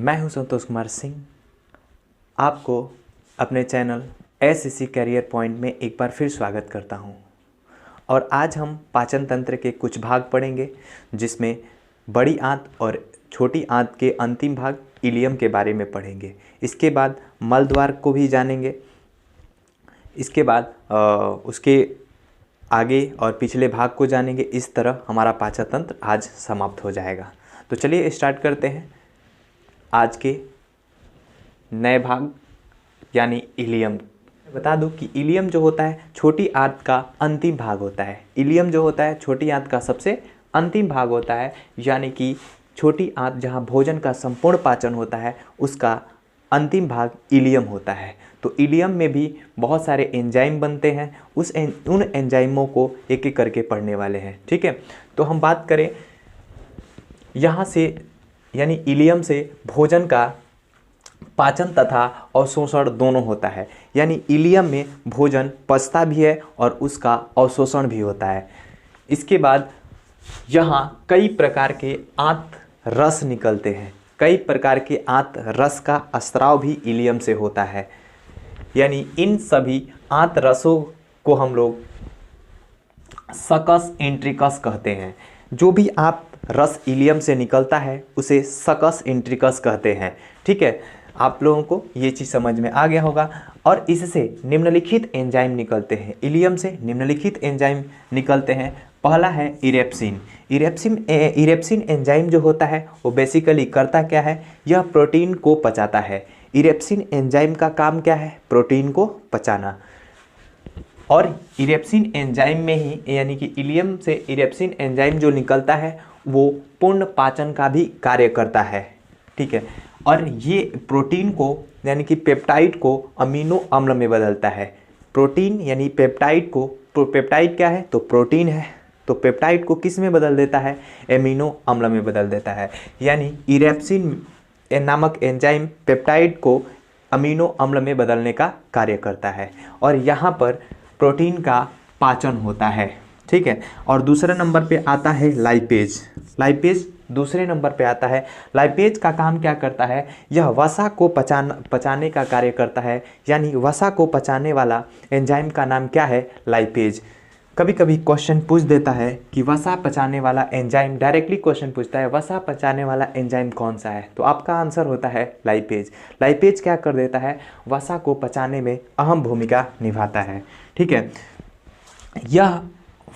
मैं हूं संतोष कुमार सिंह। आपको अपने चैनल एससीसी कैरियर पॉइंट में एक बार फिर स्वागत करता हूं। और आज हम पाचन तंत्र के कुछ भाग पढ़ेंगे, जिसमें बड़ी आंत और छोटी आंत के अंतिम भाग इलियम के बारे में पढ़ेंगे। इसके बाद मलद्वार को भी जानेंगे। इसके बाद उसके आगे और पिछले भाग को जानेंगे। इस तरह हमारा पाचन तंत्र आज समाप्त हो जाएगा। तो चलिए स्टार्ट करते हैं आज के नए भाग यानी इलियम। बता दूं कि इलियम जो होता है छोटी आंत का अंतिम भाग होता है। इलियम जो होता है छोटी आंत का सबसे अंतिम भाग होता है, यानी कि छोटी आंत जहां भोजन का संपूर्ण पाचन होता है उसका अंतिम भाग इलियम होता है। तो इलियम में भी बहुत सारे एंजाइम बनते हैं। उन एंजाइमों को एक एक करके पढ़ने वाले हैं। ठीक है, तो हम बात करें यहाँ से, यानी इलियम से भोजन का पाचन तथा अवशोषण दोनों होता है। यानी इलियम में भोजन पचता भी है और उसका अवशोषण भी होता है। इसके बाद यहाँ कई प्रकार के आंत रस निकलते हैं। कई प्रकार के आंत रस का स्राव भी इलियम से होता है। यानी इन सभी आंत रसों को हम लोग सकस इंट्रिकस कहते हैं। जो भी आंत रस इलियम से निकलता है उसे सकस इंट्रिकस कहते हैं। ठीक है, आप लोगों को ये चीज़ समझ में आ गया होगा। और इससे निम्नलिखित एंजाइम निकलते हैं। इलियम से निम्नलिखित एंजाइम निकलते हैं। पहला है इरेप्सिन। इरेप्सिन एंजाइम जो होता है वो बेसिकली करता क्या है, यह प्रोटीन को पचाता है। इरेप्सिन एंजाइम का काम क्या है, प्रोटीन को पचाना। और इरेप्सिन एंजाइम में ही, यानी कि इलियम से इरेप्सिन एंजाइम जो निकलता है वो पूर्ण पाचन का भी कार्य करता है। ठीक है, और ये प्रोटीन को यानी कि पेप्टाइड को अमीनो अम्ल में बदलता है। प्रोटीन यानी पेप्टाइड को, पेप्टाइड क्या है तो प्रोटीन है, तो पेप्टाइड को किस में बदल देता है, एमिनो अम्ल में बदल देता है। यानी इरेप्सिन नामक एंजाइम पेप्टाइड को अमीनो अम्ल में बदलने का कार्य करता है। और यहाँ पर प्रोटीन का पाचन होता है। ठीक है, और दूसरे नंबर पे आता है लाइपेज। लाइपेज दूसरे नंबर पे आता है। लाइपेज का काम क्या करता है, यह वसा को पचाने का कार्य करता है। यानी वसा को पचाने वाला एंजाइम का नाम क्या है, लाइपेज। कभी कभी क्वेश्चन पूछ देता है कि वसा पचाने वाला एंजाइम, डायरेक्टली क्वेश्चन पूछता है वसा पचाने वाला एंजाइम कौन सा है, तो आपका आंसर होता है लाइपेज। लाइपेज क्या कर देता है, वसा को पचाने में अहम भूमिका निभाता है। ठीक है, यह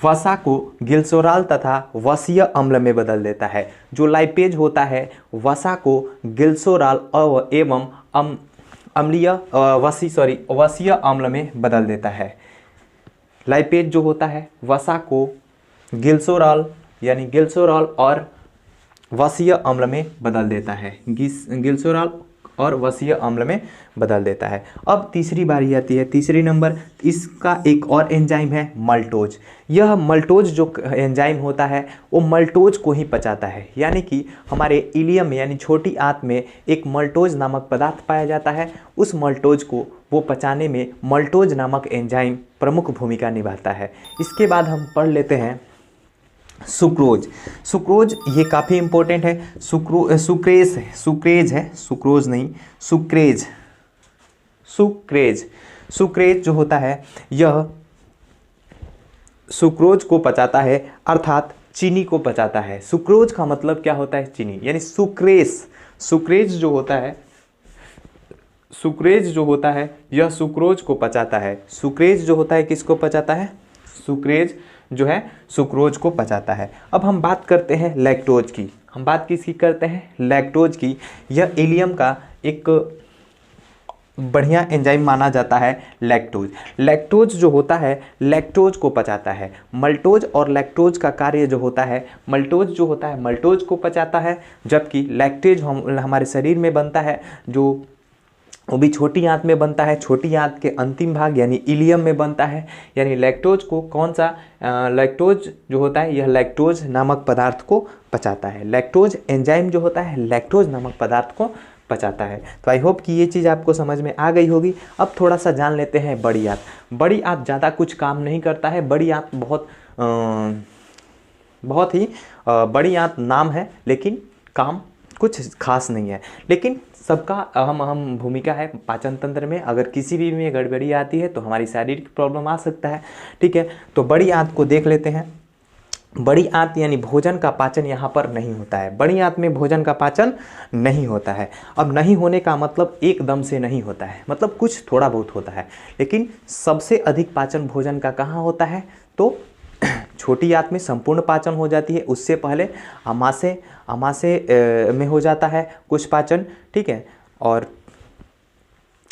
वसा को गिल्सोराल तथा वसीय अम्ल में बदल देता है। जो लाइपेज होता है वसा को गिल्सोराल एवं वसीय अम्ल में बदल देता है। लाइपेज जो होता है वसा को गिल्सोराल यानी गिल्सोराल और वसीय अम्ल में बदल देता है। गिल्सोराल और वसीय अम्ल में बदल देता है। अब तीसरी बारी आती है, तीसरी नंबर, इसका एक और एंजाइम है मल्टोज। यह मल्टोज जो एंजाइम होता है वो मल्टोज को ही पचाता है। यानी कि हमारे इलियम में यानी छोटी आंत में एक मल्टोज नामक पदार्थ पाया जाता है। उस मल्टोज को वो पचाने में मल्टोज नामक एंजाइम प्रमुख भूमिका निभाता है। इसके बाद हम पढ़ लेते हैं सुक्रोज। सुक्रोज ये काफ़ी इंपॉर्टेंट है। सुक्रेज जो होता है यह सुक्रोज को पचाता है, अर्थात चीनी को पचाता है। सुक्रोज का मतलब क्या होता है, चीनी। यानी सुक्रेज जो होता है यह सुक्रोज को पचाता है। सुक्रेज जो होता है किसको पचाता है, सुक्रेज जो है सुक्रोज को पचाता है। अब हम बात करते हैं लैक्टोज की। हम बात किसकी करते हैं, लैक्टोज की। यह इलियम का एक बढ़िया एंजाइम माना जाता है लैक्टोज। लैक्टोज जो होता है लैक्टोज को पचाता है। मल्टोज और लैक्टोज का कार्य जो होता है, मल्टोज जो होता है मल्टोज को पचाता है, जबकि लैक्टेज हमारे शरीर में बनता है, जो वो भी छोटी आंत में बनता है। छोटी आंत के अंतिम भाग यानी इलियम में बनता है। यानी लैक्टोज को कौन सा, लैक्टोज जो होता है यह लैक्टोज नामक पदार्थ को पचाता है। लैक्टोज एंजाइम जो होता है लैक्टोज नामक पदार्थ को पचाता है। तो आई होप कि ये चीज़ आपको समझ में आ गई होगी। अब थोड़ा सा जान लेते हैं बड़ी आंत। बड़ी आंत ज़्यादा कुछ काम नहीं करता है। बड़ी आंत बहुत ही बड़ी आंत नाम है, लेकिन काम कुछ खास नहीं है, लेकिन सबका अहम भूमिका है पाचन तंत्र में। अगर किसी भी में गड़बड़ी आती है तो हमारी शारीरिक प्रॉब्लम आ सकता है, ठीक है। तो बड़ी आंत को देख लेते हैं। बड़ी आंत यानी भोजन का पाचन यहाँ पर नहीं होता है। बड़ी आंत में भोजन का पाचन नहीं होता है। अब नहीं होने का मतलब एकदम से नहीं होता है, मतलब कुछ थोड़ा बहुत होता है, लेकिन सबसे अधिक पाचन भोजन का कहाँ होता है? तो छोटी आंत में संपूर्ण पाचन हो जाती है, उससे पहले अमाशय में हो जाता है कुछ पाचन, ठीक है। और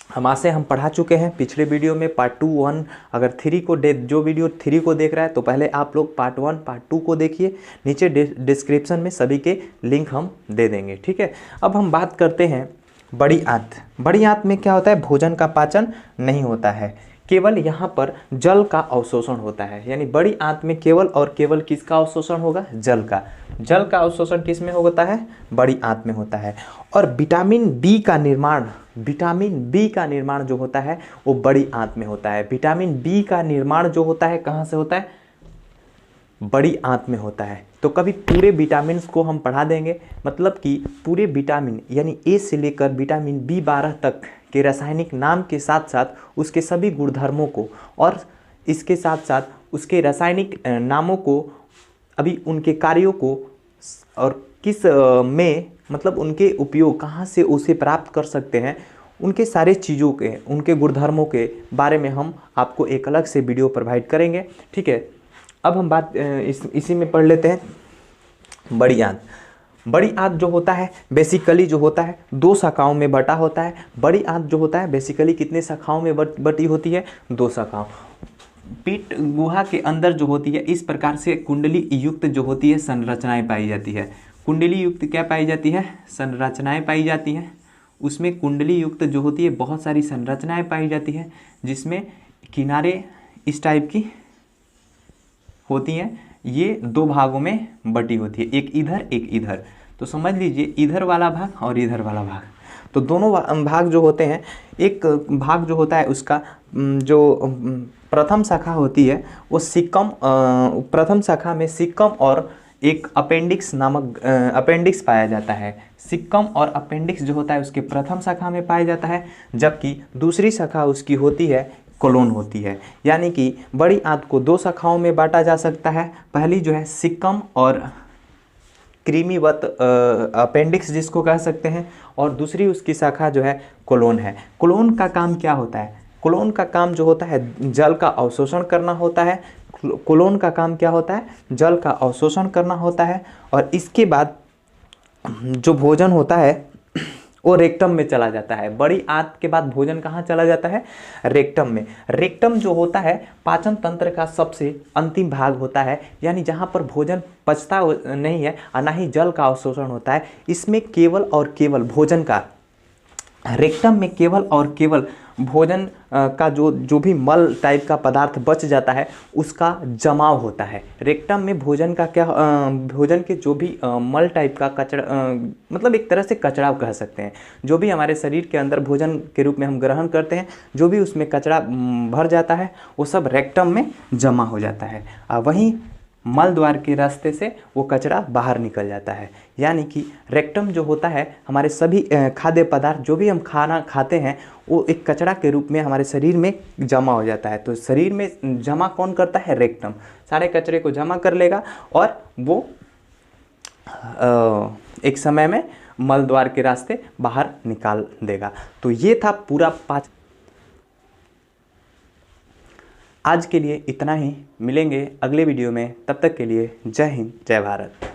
अमाशय हम पढ़ा चुके हैं पिछले वीडियो में, पार्ट 2, 1। अगर 3 को जो वीडियो 3 को देख रहा है तो पहले आप लोग पार्ट 1, पार्ट 2 को देखिए। नीचे डिस्क्रिप्शन में सभी के लिंक हम दे देंगे, ठीक है। अब हम बात करते हैं बड़ी आंत। बड़ी आंत में क्या होता है? भोजन का पाचन नहीं होता है, केवल यहाँ पर जल का अवशोषण होता है। यानी बड़ी आंत में केवल और केवल किसका अवशोषण होगा? जल का। जल का अवशोषण किस में होता है? बड़ी आंत में होता है। और विटामिन बी का निर्माण जो होता है वो बड़ी आंत में होता है। विटामिन बी का निर्माण जो होता है कहाँ से होता है? बड़ी आंत में होता है। तो कभी पूरे विटामिन को हम पढ़ा देंगे, मतलब कि पूरे विटामिन यानी ए से लेकर विटामिन B12 तक के रासायनिक नाम के साथ साथ उसके सभी गुणधर्मों को, और इसके साथ साथ उसके रासायनिक नामों को, अभी उनके कार्यों को, और किस में मतलब उनके उपयोग कहाँ से उसे प्राप्त कर सकते हैं, उनके सारे चीज़ों के, उनके गुणधर्मों के बारे में हम आपको एक अलग से वीडियो प्रोवाइड करेंगे, ठीक है। अब हम बात इसी में पढ़ लेते हैं बड़ी आंत। बड़ी आंत जो होता है बेसिकली जो होता है 2 शाखाओं में बटा होता है। बड़ी आंत जो होता है बेसिकली कितने शाखाओं में बटी होती है? 2 शाखाओं। पीठ गुहा के अंदर जो होती है इस प्रकार से कुंडली युक्त जो होती है संरचनाएं पाई जाती है। कुंडली युक्त क्या पाई जाती है? संरचनाएं पाई जाती हैं। उसमें कुंडली युक्त जो होती है बहुत सारी संरचनाएं पाई जाती है, जिसमें किनारे इस टाइप की होती हैं। ये 2 भागों में बटी होती है, एक इधर एक इधर। तो समझ लीजिए इधर वाला भाग और इधर वाला भाग। तो दोनों भाग जो होते हैं, एक भाग जो होता है उसका जो प्रथम शाखा होती है वो सिक्कम, प्रथम शाखा में सिक्कम और एक अपेंडिक्स नामक अपेंडिक्स पाया जाता है। सिक्कम और अपेंडिक्स जो होता है उसके प्रथम शाखा में पाया जाता है, जबकि दूसरी शाखा उसकी होती है कोलोन होती है। यानी कि बड़ी आंत को 2 शाखाओं में बांटा जा सकता है। पहली जो है सिक्कम और क्रीमीवत अपेंडिक्स जिसको कह सकते हैं, और दूसरी उसकी शाखा जो है कोलोन है। कोलोन का काम क्या होता है? कोलोन का काम जो होता है जल का अवशोषण करना होता है। कोलोन का काम क्या होता है? जल का अवशोषण करना होता है। और इसके बाद जो भोजन होता है वो रेक्टम में चला जाता है। बड़ी आंत के बाद भोजन कहाँ चला जाता है? रेक्टम में। रेक्टम जो होता है पाचन तंत्र का सबसे अंतिम भाग होता है, यानी जहाँ पर भोजन पचता नहीं है और ना ही जल का अवशोषण होता है। इसमें केवल और केवल भोजन का, रेक्टम में केवल और केवल भोजन का जो भी मल टाइप का पदार्थ बच जाता है उसका जमाव होता है। रेक्टम में भोजन का क्या, भोजन के जो भी मल टाइप का कचरा, मतलब एक तरह से कचरा कह सकते हैं, जो भी हमारे शरीर के अंदर भोजन के रूप में हम ग्रहण करते हैं, जो भी उसमें कचरा भर जाता है वो सब रेक्टम में जमा हो जाता है। वहीं मल द्वार के रास्ते से वो कचरा बाहर निकल जाता है। यानी कि रेक्टम जो होता है हमारे सभी खाद्य पदार्थ जो भी हम खाना खाते हैं वो एक कचरा के रूप में हमारे शरीर में जमा हो जाता है। तो शरीर में जमा कौन करता है? रेक्टम। सारे कचरे को जमा कर लेगा और वो एक समय में मल द्वार के रास्ते बाहर निकाल देगा। तो ये था पूरा आज के लिए इतना ही। मिलेंगे अगले वीडियो में, तब तक के लिए जय हिंद, जय भारत।